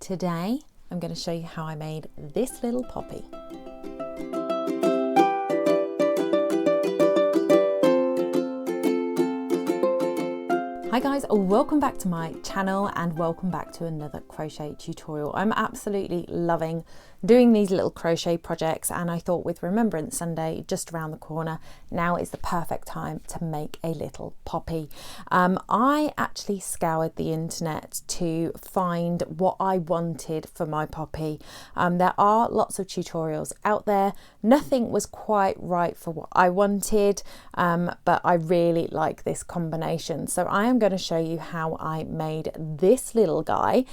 Today I'm going to show you how I made this little poppy. Hi guys, welcome back to my channel and welcome back to another crochet tutorial. I'm absolutely loving doing these little crochet projects, and I thought with Remembrance Sunday just around the corner, now is the perfect time to make a little poppy. I actually scoured the internet to find what I wanted for my poppy. There are lots of tutorials out there. Nothing was quite right for what I wanted, but I really like this combination. So I am going to show you how I made this little guy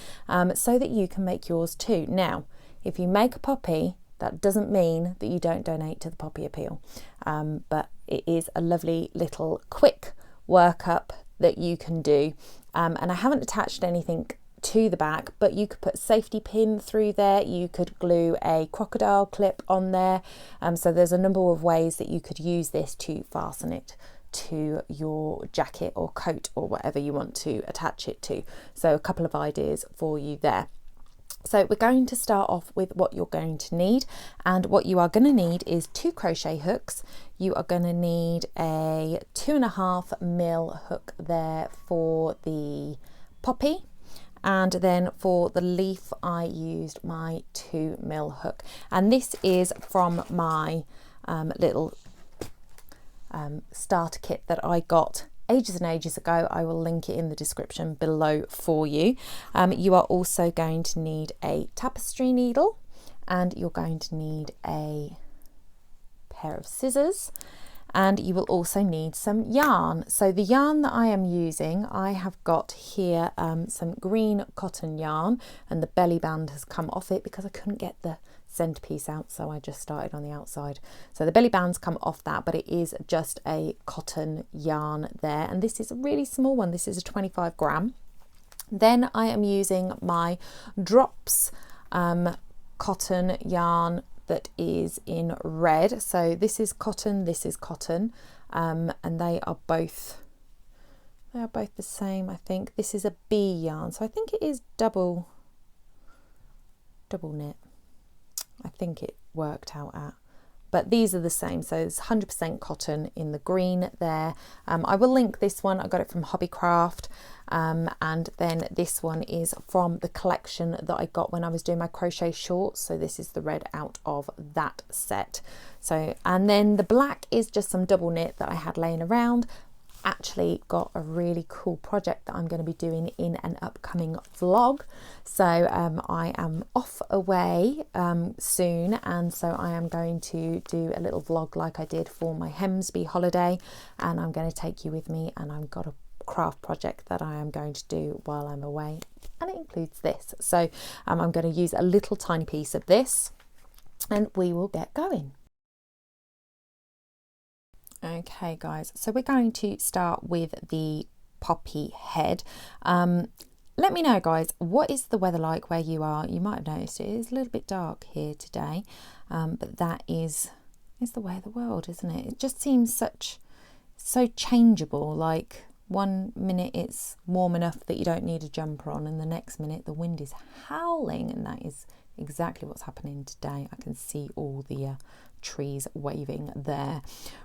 so that you can make yours too. Now, if you make a poppy, that doesn't mean that you don't donate to the Poppy Appeal, but it is a lovely little quick workup that you can do. And I haven't attached anything to the back, but you could put a safety pin through there, you could glue a crocodile clip on there, so there's a number of ways that you could use this to fasten it to your jacket or coat or whatever you want to attach it to. So a couple of ideas for you there. So we're going to start off with what you're going to need, and what you are going to need is 2 crochet hooks. You are going to need a 2.5mm hook there for the poppy, and then for the leaf I used my 2mm hook, and this is from my little starter kit that I got ages and ages ago. I will link it in the description below for you. You are also going to need a tapestry needle, and you're going to need a pair of scissors, and you will also need some yarn. So the yarn that I am using, I have got here some green cotton yarn, and the belly band has come off it because I couldn't get the centerpiece out, so I just started on the outside. So the belly band's come off that, but it is just a cotton yarn there, and this is a really small one. This is a 25 gram. Then I am using my drops cotton yarn that is in red. So this is cotton, this is cotton, and they are both the same. I think this is a bee yarn, so I think it is double knit. I think it worked out at, but these are the same. So it's 100% cotton in the green there. I will link this one. I got it from Hobbycraft, and then this one is from the collection that I got when I was doing my crochet shorts. So this is the red out of that set. So, and then the black is just some double knit that I had laying around. Actually got a really cool project that I'm going to be doing in an upcoming vlog. So I am off away soon, and so I am going to do a little vlog like I did for my Hemsby holiday, and I'm going to take you with me, and I've got a craft project that I am going to do while I'm away, and it includes this. So I'm going to use a little tiny piece of this, and we will get going. Okay guys, so we're going to start with the poppy head. Let me know guys, what is the weather like where you are? You might have noticed it is a little bit dark here today, but that is the way of the world, isn't it? It just seems so changeable. Like one minute it's warm enough that you don't need a jumper on, and the next minute the wind is howling, and that is exactly what's happening today. I can see all the trees waving there.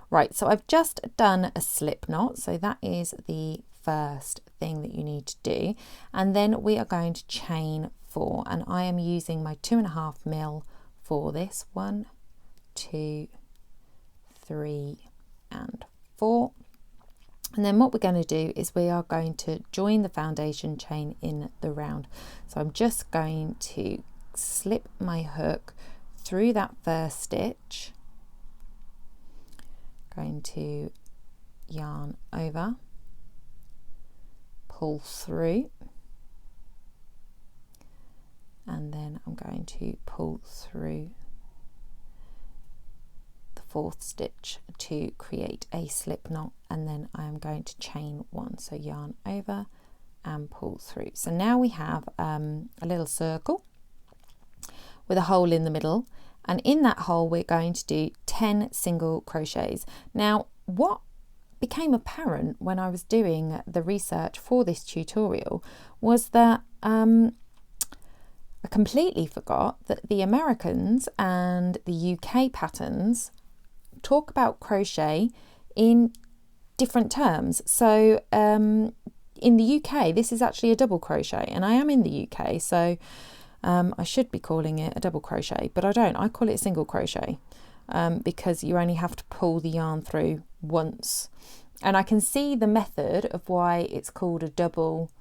Right, so I've just done a slip knot, so that is the first thing that you need to do, and then we are going to chain 4, and I am using my 2.5mm for this. 1, 2, 3 and 4. And then what we're going to do is we are going to join the foundation chain in the round. So I'm just going to slip my hook through that first stitch, going to yarn over, pull through, and then I'm going to pull through the 4th stitch to create a slip knot, and then I am going to chain 1. So yarn over and pull through. So now we have a little circle with a hole in the middle, and in that hole we're going to do 10 single crochets. Now what became apparent when I was doing the research for this tutorial was that completely forgot that the Americans and the UK patterns talk about crochet in different terms. So in the UK, this is actually a double crochet, and I am in the UK, so I should be calling it a double crochet, but I don't. I call it single crochet because you only have to pull the yarn through once. And I can see the method of why it's called a double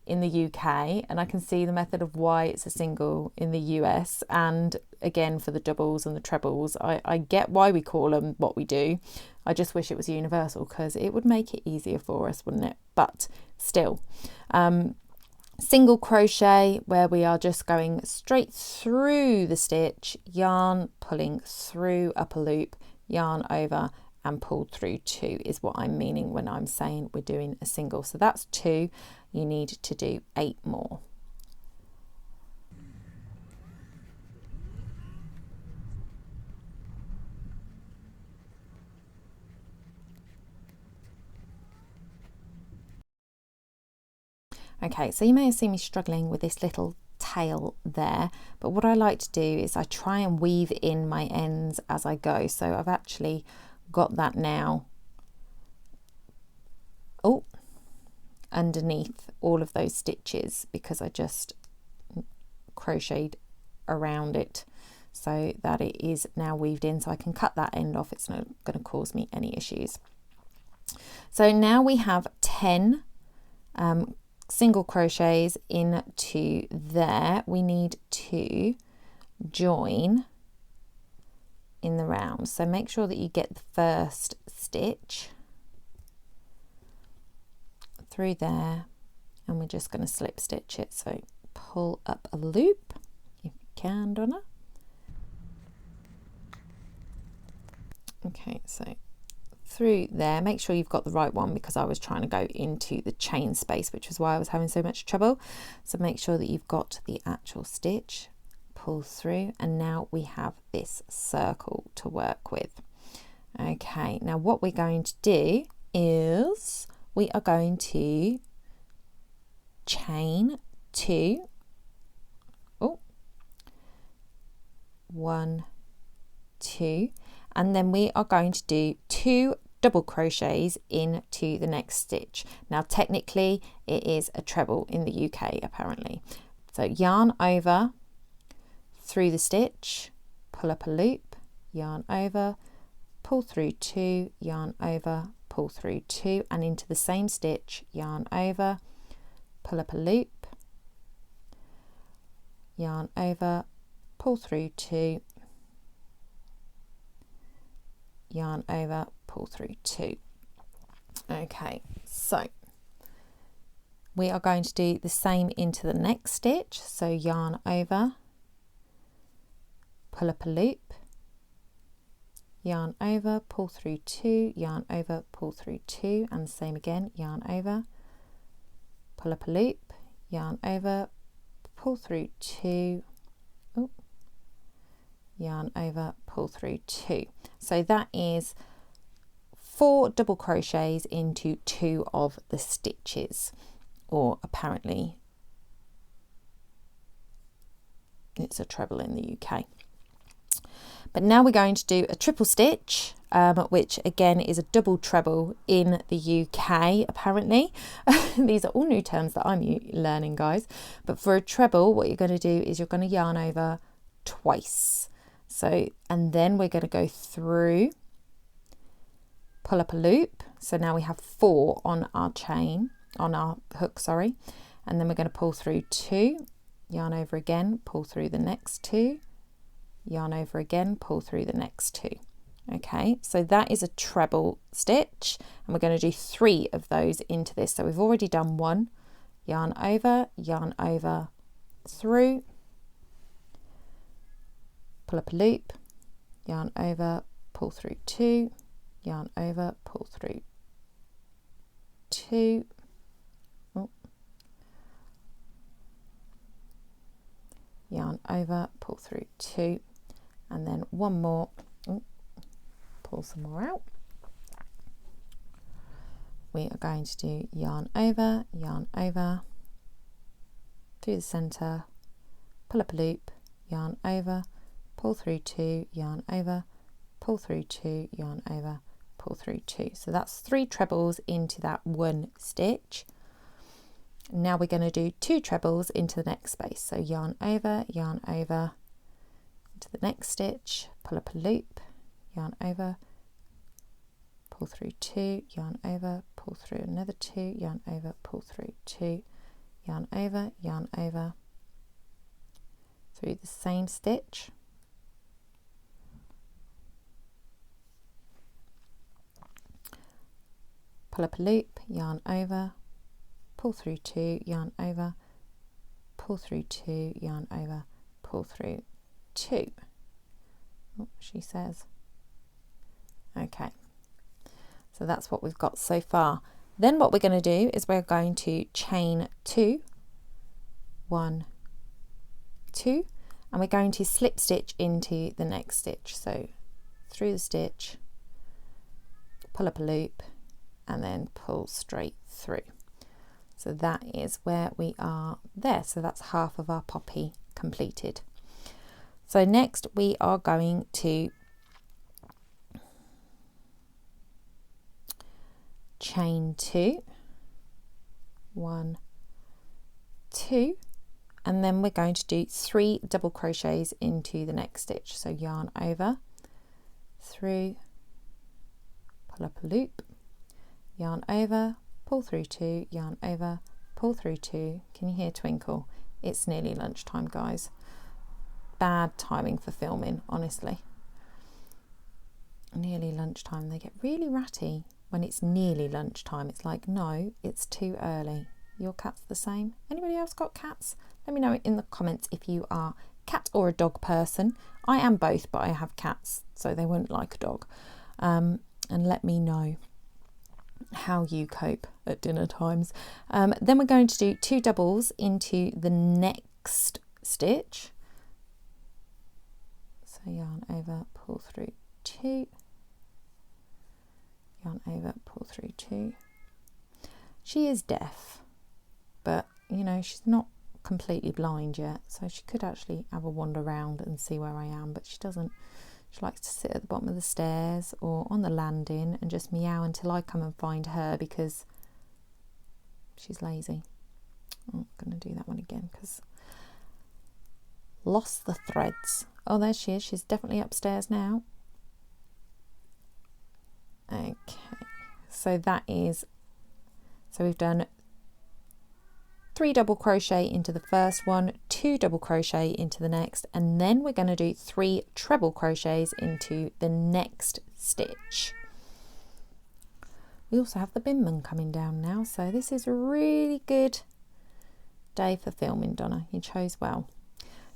in the UK, and I can see the method of why it's a single in the US, and again for the doubles and the trebles. I get why we call them what we do. I just wish it was universal because it would make it easier for us, wouldn't it? But still, single crochet, where we are just going straight through the stitch, yarn, pulling through upper loop, yarn over and pulled through 2 is what I'm meaning when I'm saying we're doing a single. So that's 2. You need to do 8 more. Okay, so you may have seen me struggling with this little tail there, but what I like to do is I try and weave in my ends as I go. So I've actually got that now underneath all of those stitches because I just crocheted around it so that it is now weaved in, so I can cut that end off. It's not going to cause me any issues. So now we have 10 single crochets into there. We need to join in the round, so make sure that you get the first stitch through there, and we're just going to slip stitch it. So pull up a loop if you can, Donna. Okay, so through there, make sure you've got the right one because I was trying to go into the chain space, which is why I was having so much trouble. So make sure that you've got the actual stitch, pull through, and now we have this circle to work with. Okay, now what we're going to do is we are going to chain 2, 1, 2, and then we are going to do 2 double crochets into the next stitch. Now technically it is a treble in the UK apparently. So yarn over through the stitch, pull up a loop, yarn over, pull through 2, yarn over, pull through 2, and into the same stitch, yarn over, pull up a loop, yarn over, pull through 2, yarn over, pull through 2. Okay, so we are going to do the same into the next stitch. So yarn over, pull up a loop, yarn over, pull through 2, yarn over, pull through 2, and the same again, yarn over, pull up a loop, yarn over, pull through 2, yarn over, pull through 2. So that is 4 double crochets into 2 of the stitches, or apparently it's a treble in the UK. But now we're going to do a triple stitch, which again is a double treble in the UK apparently. These are all new terms that I'm learning, guys. But for a treble, what you're going to do is you're going to yarn over twice. So, and then we're going to go through, pull up a loop. So now we have 4 on our chain, on our hook, sorry. And then we're going to pull through 2, yarn over again, pull through the next 2, yarn over again, pull through the next 2. Okay, so that is a treble stitch, and we're going to do 3 of those into this. So we've already done 1, yarn over, through, pull up a loop, yarn over, pull through 2, yarn over, pull through 2, yarn over, pull through 2, and then 1 more, pull some more out. We are going to do yarn over, through the center, pull up a loop, yarn over, pull through 2, yarn over, pull through 2, yarn over, pull through 2. So that's 3 trebles into that 1 stitch. Now we're going to do 2 trebles into the next space. So yarn over into the next stitch, pull up a loop, yarn over, pull through 2, yarn over, pull through another 2, yarn over, pull through 2, yarn over through the same stitch, pull up a loop, yarn over, pull through 2, yarn over, pull through 2, yarn over, pull through 2. Oh, she says. Okay, so that's what we've got so far. Then what we're going to do is we're going to chain 2, 1, 2, and we're going to slip stitch into the next stitch. So through the stitch, pull up a loop, and then pull straight through. So that is where we are there. So that's half of our poppy completed. So next we are going to chain 2, 1, 2, and then we're going to do 3 double crochets into the next stitch. So yarn over, through, pull up a loop, yarn over, pull through 2, yarn over, pull through 2. Can you hear twinkle? It's nearly lunchtime, guys. Bad timing for filming, honestly. Nearly lunchtime. They get really ratty when it's nearly lunchtime. It's like, no, it's too early. Your cat's the same? Anybody else got cats? Let me know in the comments if you are cat or a dog person. I am both, but I have cats, so they won't like a dog. And let me know how you cope at dinner times. Then we're going to do 2 doubles into the next stitch. So yarn over, pull through 2, yarn over, pull through 2. She is deaf, but you know, she's not completely blind yet, so she could actually have a wander around and see where I am, but she doesn't. She likes to sit at the bottom of the stairs or on the landing and just meow until I come and find her because she's lazy. I'm going to do that one again because lost the threads. Oh, there she is. She's definitely upstairs now. Okay, so that is, so we've done 3 double crochet into the first one, 2 double crochet into the next, and then we're going to do 3 treble crochets into the next stitch. We also have the binman coming down now, so this is a really good day for filming, Donna. You chose well.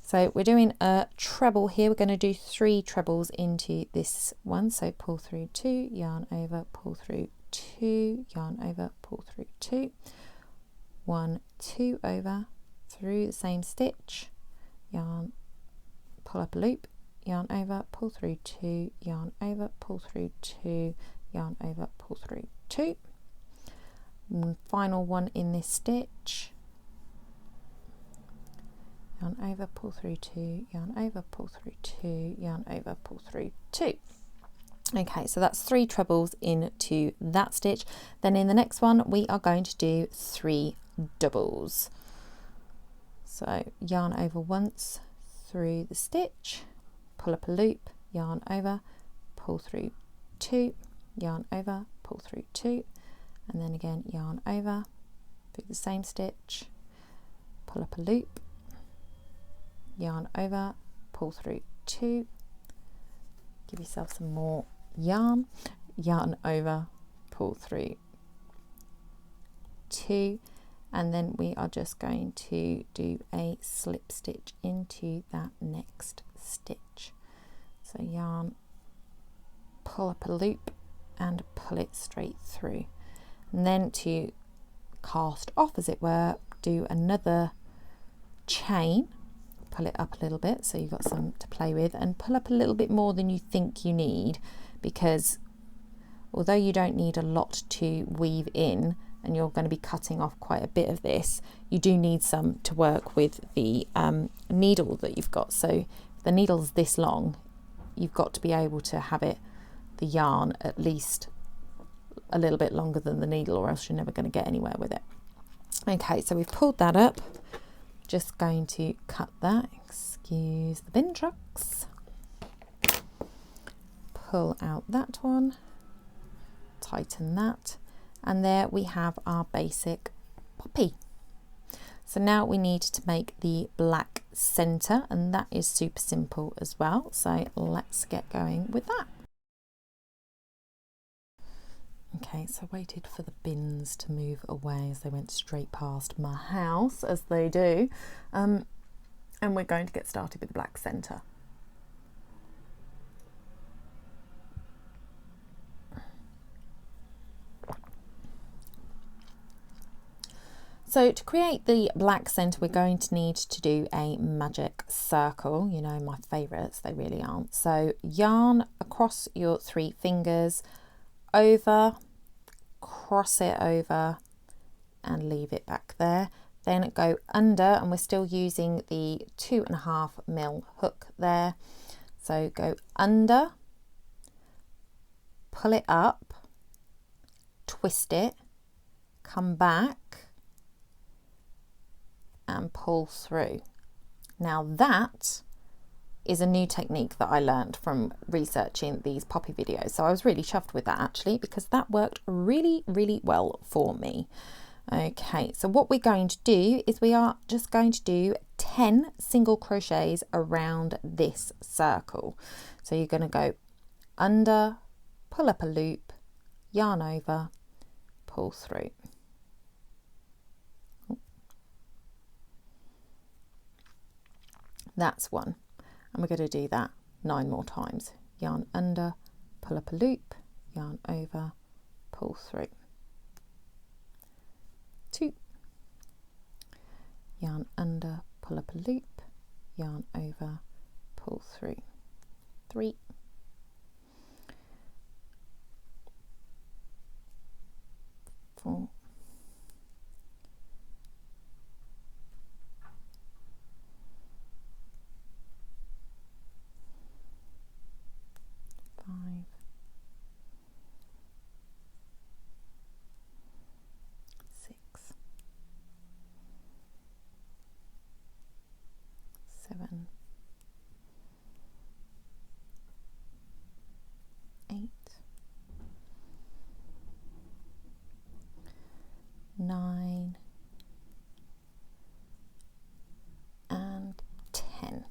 So we're doing a treble here. We're going to do 3 trebles into this one. So pull through 2, yarn over, pull through 2, yarn over, pull through 2, 1, 2 over, through the same stitch, yarn, pull up a loop, yarn over, pull through 2, yarn over, pull through 2, yarn over, pull through 2. And final one in this stitch, yarn over, pull through 2, yarn over, pull through 2, yarn over, pull through 2. Okay, so that's 3 trebles into that stitch. Then in the next one we are going to do 3 doubles. So yarn over once through the stitch, pull up a loop, yarn over, pull through 2, yarn over, pull through 2, and then again yarn over through the same stitch, pull up a loop, yarn over, pull through 2, give yourself some more yarn, yarn over, pull through 2, and then we are just going to do a slip stitch into that next stitch. So yarn, pull up a loop and pull it straight through, and then to cast off, as it were, do another chain, pull it up a little bit so you've got some to play with, and pull up a little bit more than you think you need, because although you don't need a lot to weave in, and you're going to be cutting off quite a bit of this, you do need some to work with the needle that you've got. So if the needle's this long, you've got to be able to have it, the yarn, at least a little bit longer than the needle, or else you're never going to get anywhere with it. Okay, so we've pulled that up. Just going to cut that, excuse the bin trucks. Pull out that one, tighten that, and there we have our basic poppy. So now we need to make the black center, and that is super simple as well. So let's get going with that. Okay, so I waited for the bins to move away as they went straight past my house, as they do. And we're going to get started with the black center. So to create the black center, we're going to need to do a magic circle. You know, my favorites, they really aren't. So yarn across your 3 fingers, over, cross it over, and leave it back there. Then go under, and we're still using the 2.5mm hook there. So go under, pull it up, twist it, come back, and pull through. Now that is a new technique that I learned from researching these poppy videos. So I was really chuffed with that actually, because that worked really, really well for me. Okay, so what we're going to do is we are just going to do 10 single crochets around this circle. So you're going to go under, pull up a loop, yarn over, pull through. That's one, and we're going to do that 9 more times. Yarn under, pull up a loop, yarn over, pull through. 2, yarn under, pull up a loop, yarn over, pull through. 3, 4, 5, 6, 7, 8, 9, and 10.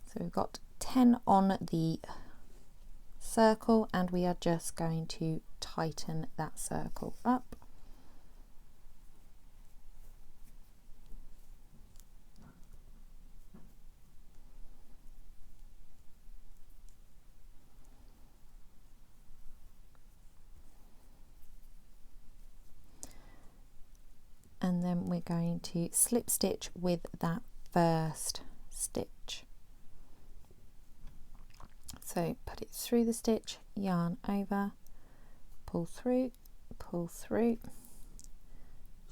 So we've got 10 on the circle, and we are just going to tighten that circle up. And then we're going to slip stitch with that first stitch. So put it through the stitch, yarn over, pull through,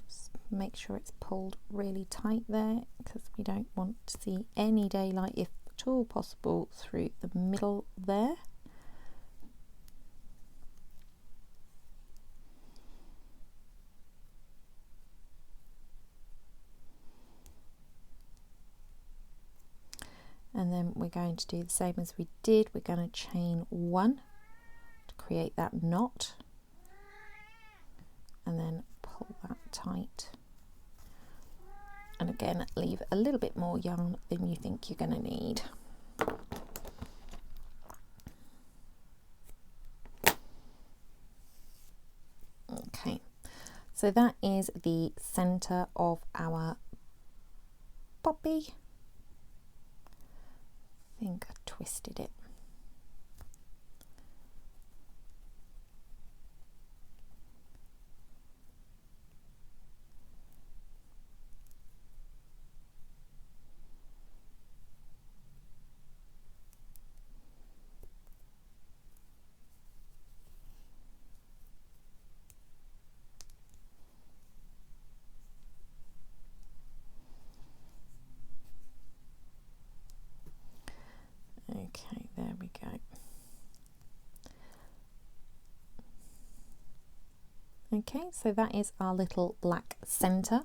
just make sure it's pulled really tight there, because we don't want to see any daylight, if at all possible, through the middle there. And then we're going to do the same as we did. We're going to chain 1 to create that knot, and then pull that tight. And again, leave a little bit more yarn than you think you're going to need. Okay, so that is the center of our poppy. I think I twisted it. Okay, there we go. Okay, so that is our little black center,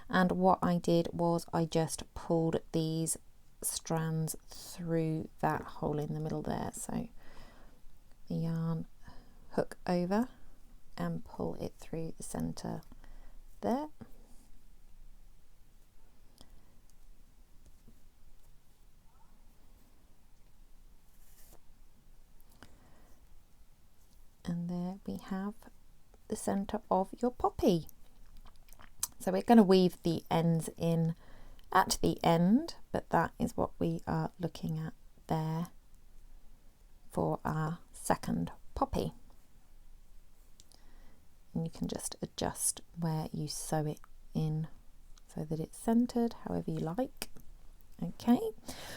and what I did was I just pulled these strands through that hole in the middle there. So the yarn, hook over and pull it through the center there. And there we have the center of your poppy. So we're going to weave the ends in at the end, but that is what we are looking at there for our second poppy. And you can just adjust where you sew it in so that it's centered however you like. Okay,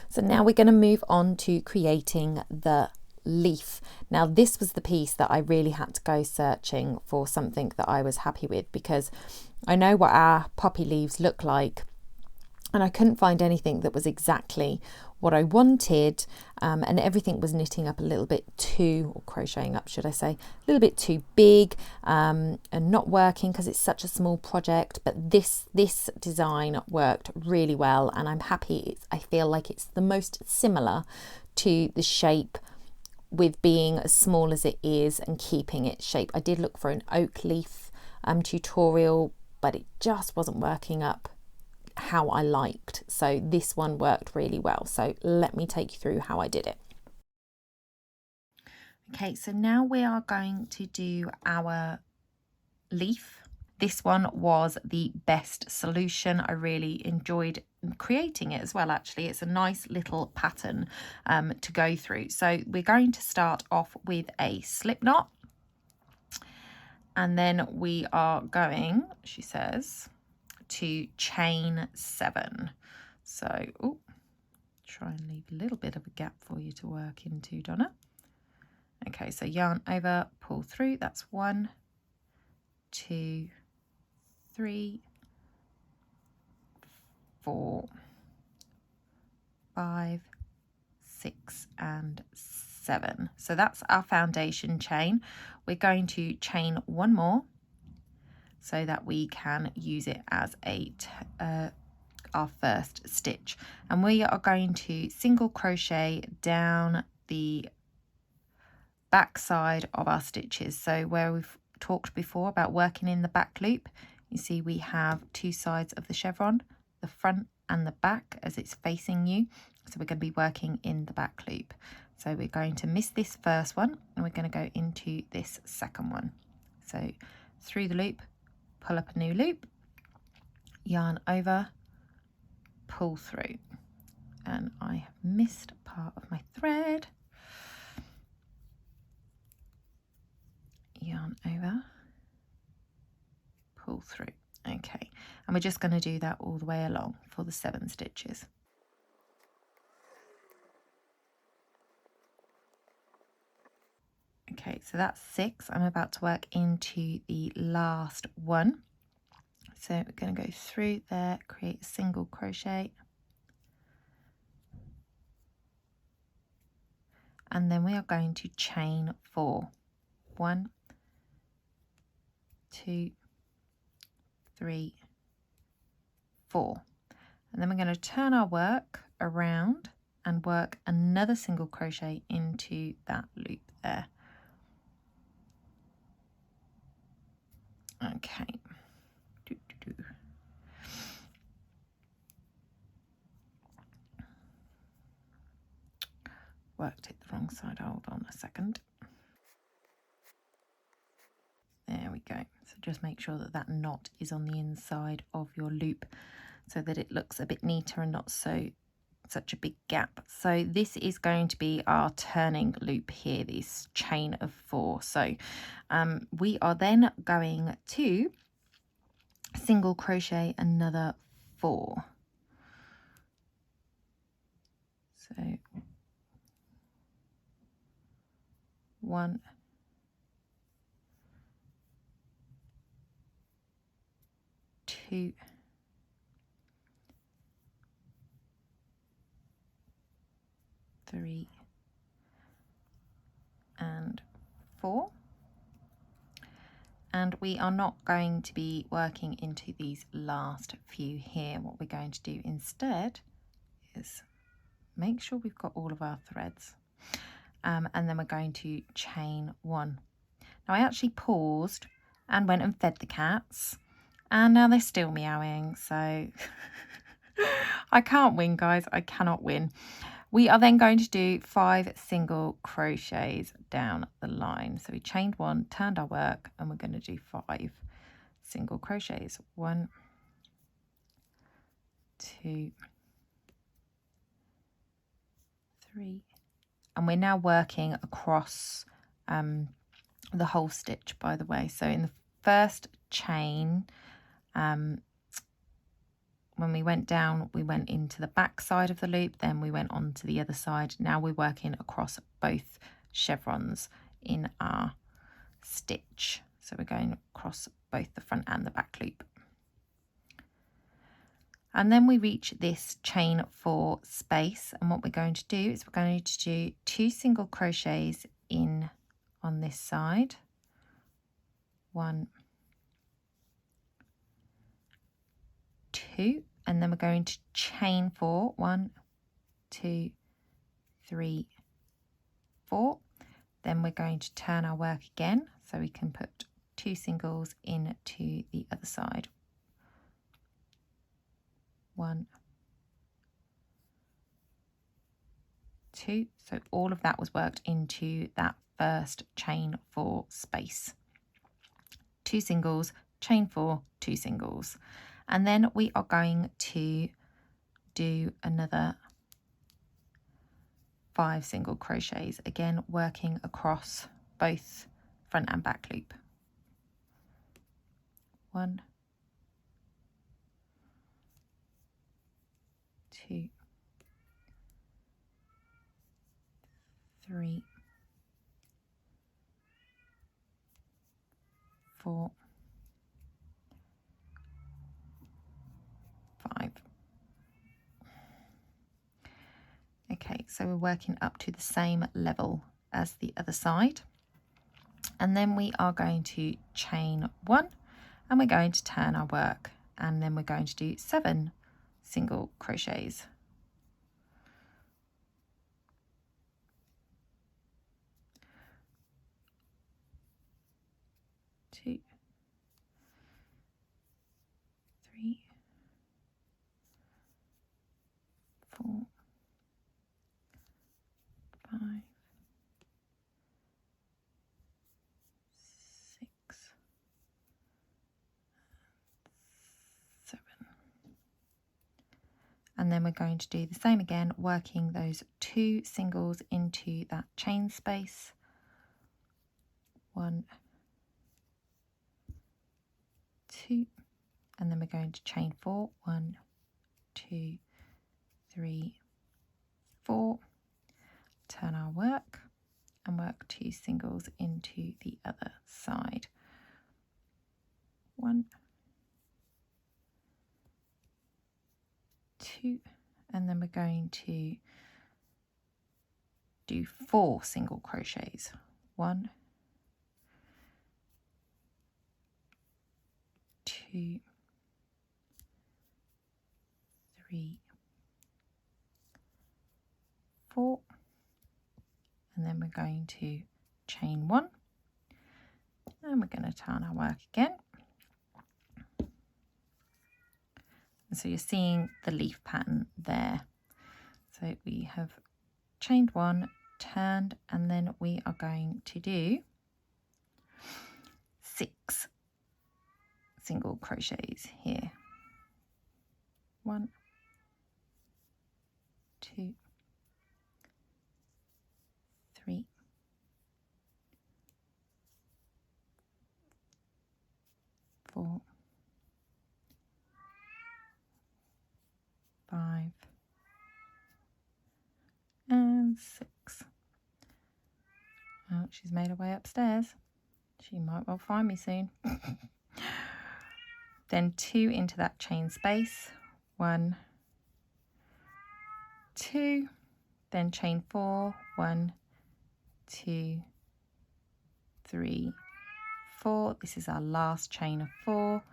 so now we're going to move on to creating the leaf. Now this was the piece that I really had to go searching for something that I was happy with, because I know what our poppy leaves look like and I couldn't find anything that was exactly what I wanted, and everything was knitting up a little bit too, or crocheting up should I say, a little bit too big, and not working because it's such a small project. But this design worked really well, and I'm happy. I feel like it's the most similar to the shape, with being as small as it is and keeping its shape. I did look for an oak leaf tutorial, but it just wasn't working up how I liked. So this one worked really well. So let me take you through how I did it. Okay, so now we are going to do our leaf. This one was the best solution. I really enjoyed creating it as well, actually. It's a nice little pattern to go through. So we're going to start off with a slip knot, and then we are going, she says, to chain 7. So try and leave a little bit of a gap for you to work into, Donna. Okay, so yarn over, pull through. That's 1, 2, 3, 4, 5, 6 and 7. So that's our foundation chain. We're going to chain 1 more so that we can use it as our first stitch, and we are going to single crochet down the back side of our stitches. So where we've talked before about working in the back loop, you see we have 2 sides of the chevron, the front and the back as it's facing you. So we're going to be working in the back loop. So we're going to miss this first one and we're going to go into this second one. So through the loop, pull up a new loop, yarn over, pull through, and I have missed part of my thread. Yarn over, pull through. Okay, and we're just going to do that all the way along for the 7 stitches. Okay, so that's 6. I'm about to work into the last one. So we're going to go through there, create a single crochet, and then we are going to chain 4. 1, 2, 3, 4. And then we're going to turn our work around and work another single crochet into that loop there. Okay. Worked it the wrong side. Hold on a second. There we go. So just make sure that that knot is on the inside of your loop so that it looks a bit neater and not such a big gap. So this is going to be our turning loop here, this chain of 4. So we are then going to single crochet another 4. So 1, 2, 3, 4. And we are not going to be working into these last few here. What we're going to do instead is make sure we've got all of our threads. And then we're going to chain 1. Now I actually paused and went and fed the cats, and now they're still meowing, so I can't win, guys. I cannot win. We are then going to do 5 single crochets down the line. So we chained 1, turned our work, and we're going to do 5 single crochets. 1, 2, 3, and we're now working across the whole stitch, by the way. So in the first chain, when we went down, we went into the back side of the loop, then we went on to the other side. Now we're working across both chevrons in our stitch. So we're going across both the front and the back loop. And then we reach this chain 4 space, and what we're going to do is we're going to do 2 single crochets in on this side. 1, 2, and then we're going to chain 4. 1, 2, 3, 4. Then we're going to turn our work again, so we can put 2 singles into the other side. 1, 2. So all of that was worked into that first chain 4 space. 2 singles, chain 4, 2 singles. And then we are going to do another 5 single crochets, again working across both front and back loop. 1, 2, 3, 4, 5. Okay, so we're working up to the same level as the other side, and then we are going to chain 1, and we're going to turn our work, and then we're going to do 7 single crochets. 2, 3, 4, 5, 6, 7. And then we're going to do the same again, working those 2 singles into that chain space. 1, 2, and then we're going to chain 4. 1, 2, 3, 4. Turn our work and work 2 singles into the other side. 1, 2, and then we're going to do 4 single crochets. 1, 2, 3, 4, and then we're going to chain 1, and we're going to turn our work again. And so you're seeing the leaf pattern there. So we have chained 1, turned, and then we are going to do 6 single crochets here. 1, 2, 3, 4, 5, and 6. Oh, she's made her way upstairs. She might well find me soon. Then 2 into that chain space. 1, 2, then chain 4. 1, 2, 3, 4. This is our last chain of 4.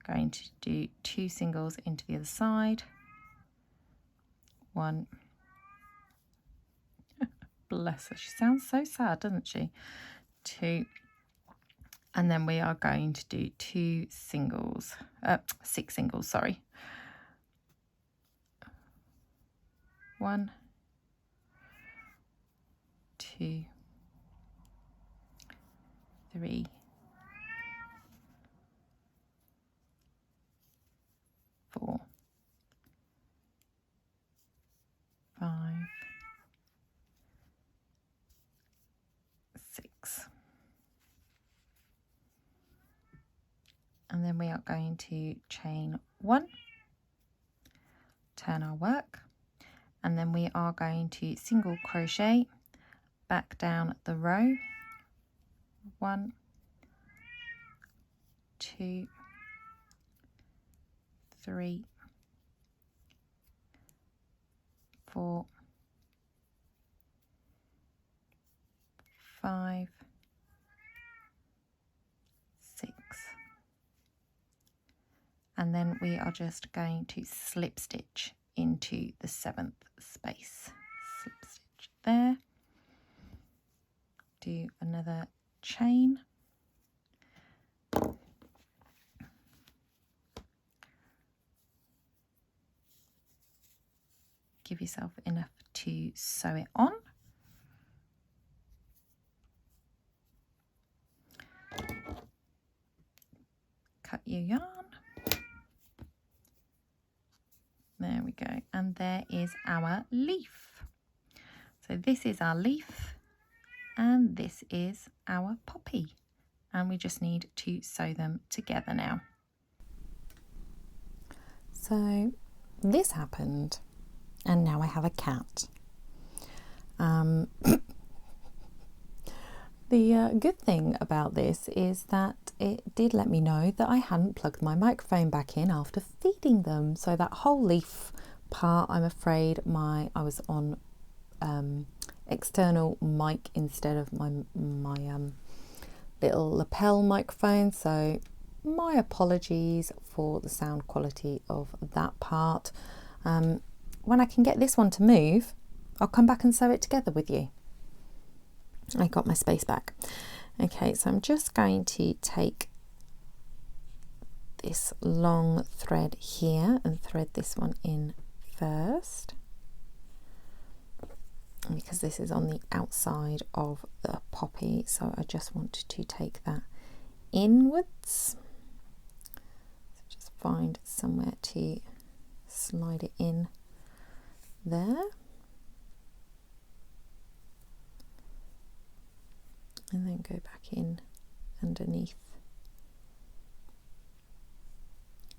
Going to do 2 singles into the other side. 1. Bless her, she sounds so sad, doesn't she? 2, and then we are going to do 2 singles, 6 singles, sorry. 1, 2, 3, 4, 5, 6. And then we are going to chain 1, turn our work, and then we are going to single crochet back down the row. 1, 2, 3, 4, 5, 6, and then we are just going to slip stitch into the 7th space. Slip stitch there, do another chain, give yourself enough to sew it on. Cut your yarn. There we go, and there is our leaf. So this is our leaf and this is our poppy, and we just need to sew them together now. So this happened, and now I have a cat. The good thing about this is that it did let me know that I hadn't plugged my microphone back in after feeding them. So that whole leaf part, I'm afraid I was on external mic instead of my little lapel microphone. So my apologies for the sound quality of that part. When I can get this one to move, I'll come back and sew it together with you. I got my space back. Okay, so I'm just going to take this long thread here and thread this one in first, because this is on the outside of the poppy, so I just wanted to take that inwards. So just find somewhere to slide it in there. And then go back in underneath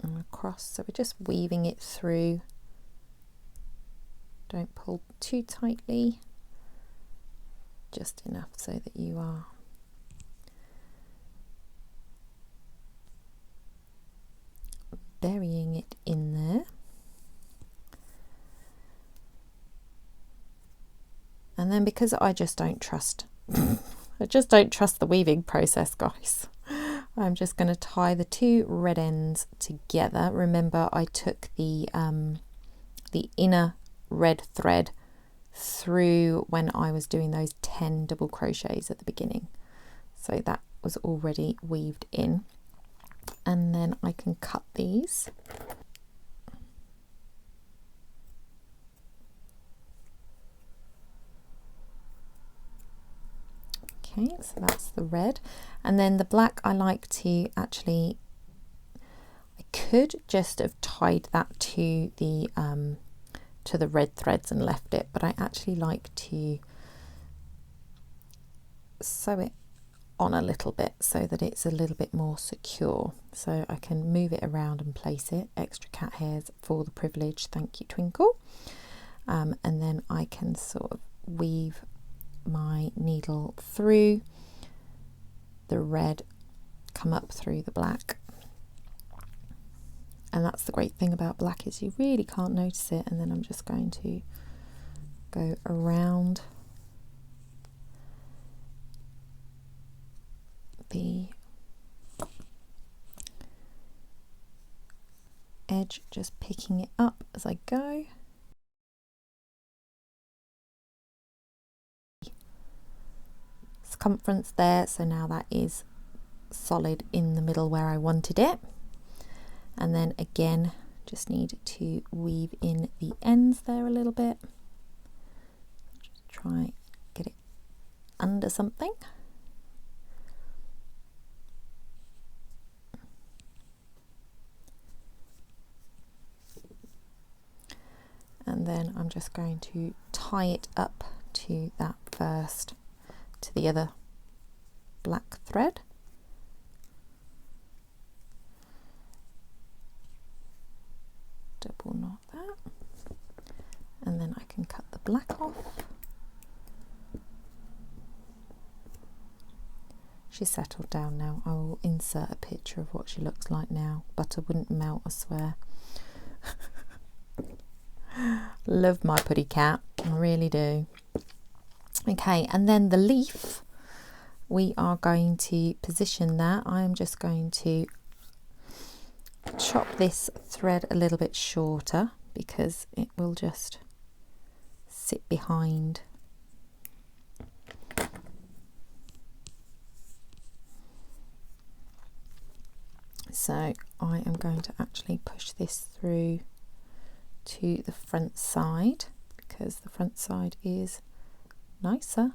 and across. So we're just weaving it through. Don't pull too tightly, just enough so that you are burying it in there. And then, because I just don't trust the weaving process, guys, I'm just going to tie the 2 red ends together. Remember, I took the inner red thread through when I was doing those 10 double crochets at the beginning, so that was already weaved in, and then I can cut these. Okay, so that's the red, and then the black I like to actually, I could just have tied that to the red threads and left it, but I actually like to sew it on a little bit so that it's a little bit more secure, so I can move it around and place it. Extra cat hairs for the privilege, thank you Twinkle. And then I can sort of weave my needle through the red, come up through the black, and that's the great thing about black, is you really can't notice it. And then I'm just going to go around the edge, just picking it up as I go. Circumference there, so now that is solid in the middle where I wanted it. And then again, just need to weave in the ends there a little bit. Just try get it under something. And then I'm just going to tie it up to that first, to the other black thread. Double knot that, and then I can cut the black off. She's settled down now. I will insert a picture of what she looks like now. Butter wouldn't melt, I swear. Love my putty cat, I really do. Okay, and then the leaf, we are going to position that. I'm just going to chop this thread a little bit shorter because it will just sit behind. So I am going to actually push this through to the front side because the front side is nicer.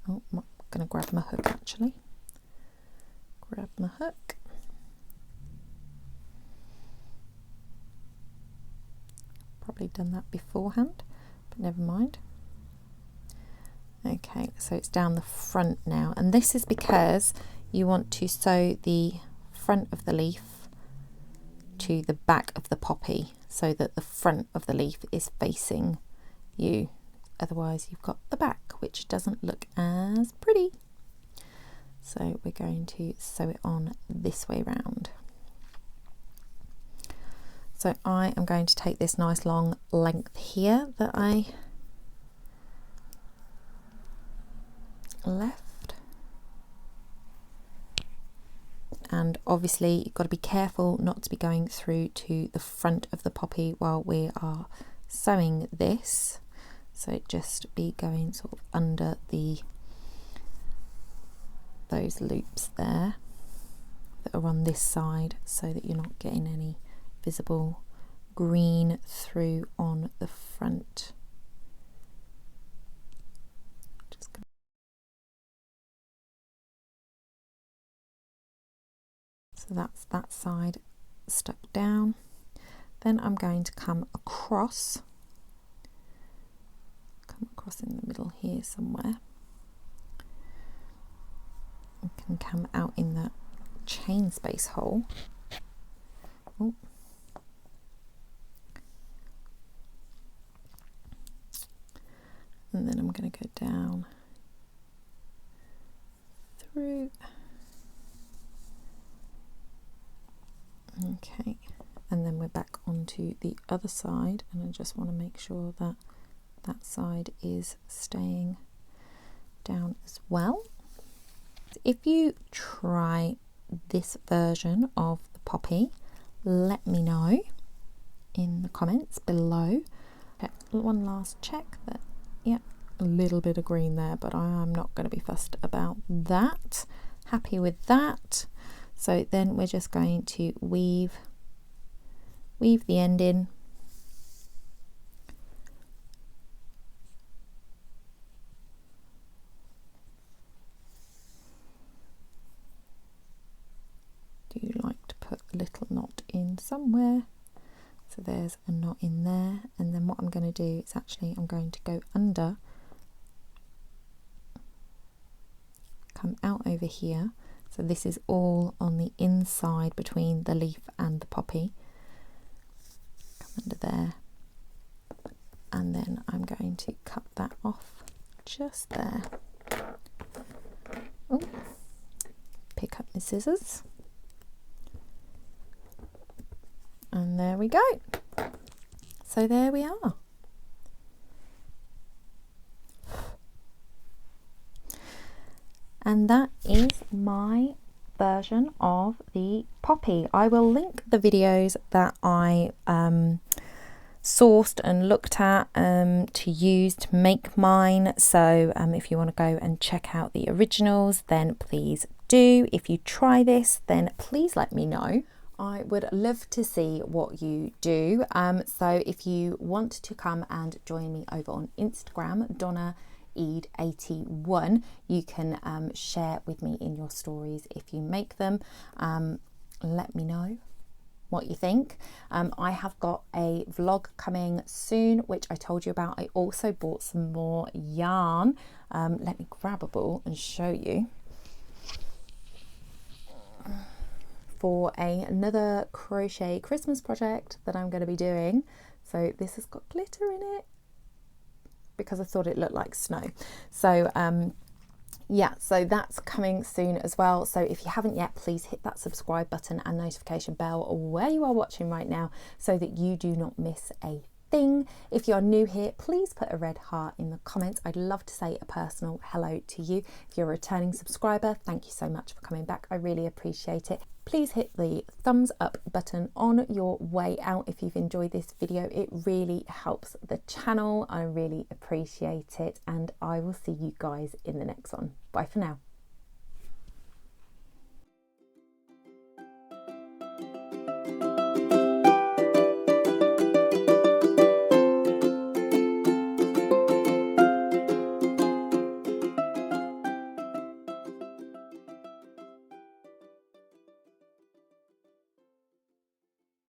Oh, I'm going to grab my hook actually. Grab my hook. Probably done that beforehand, but never mind. Okay, so it's down the front now, and this is because you want to sew the front of the leaf to the back of the poppy so that the front of the leaf is facing you. Otherwise you've got the back, which doesn't look as pretty. So we're going to sew it on this way round. So I am going to take this nice long length here that I left. And obviously you've got to be careful not to be going through to the front of the poppy while we are sewing this. So it just be going sort of under those loops there that are on this side, so that you're not getting any visible green through on the front. So that's that side stuck down. Then I'm going to come across in the middle here somewhere. You can come out in that chain space hole. Oh. And then I'm going to go down through. Okay, and then we're back onto the other side, and I just want to make sure that that side is staying down as well. If you try this version of the poppy, let me know in the comments below. One last check that, yeah, a little bit of green there, but I'm not going to be fussed about that. Happy with that. So then we're just going to weave the end in. Do you like to put a little knot in somewhere? So there's a knot in there, and then what I'm going to do is actually I'm going to go under, come out over here. So this is all on the inside between the leaf and the poppy. Come under there, and then I'm going to cut that off just there. Oh, pick up my scissors. And there we go. So there we are. And that is my version of the poppy. I will link the videos that I sourced and looked at to use to make mine. So if you want to go and check out the originals, then please do. If you try this, then please let me know. I would love to see what you do. So if you want to come and join me over on Instagram, Donna Eid81, you can share with me in your stories if you make them. Let me know what you think. I have got a vlog coming soon, which I told you about. I also bought some more yarn. Let me grab a ball and show you. For another crochet Christmas project that I'm going to be doing. So this has got glitter in it because I thought it looked like snow. So yeah, so that's coming soon as well. So if you haven't yet, please hit that subscribe button and notification bell where you are watching right now so that you do not miss a thing. If you're new here, please put a red heart in the comments. I'd love to say a personal hello to you. If you're a returning subscriber, thank you so much for coming back. I really appreciate it. Please hit the thumbs up button on your way out if you've enjoyed this video. It really helps the channel. I really appreciate it, and I will see you guys in the next one. Bye for now.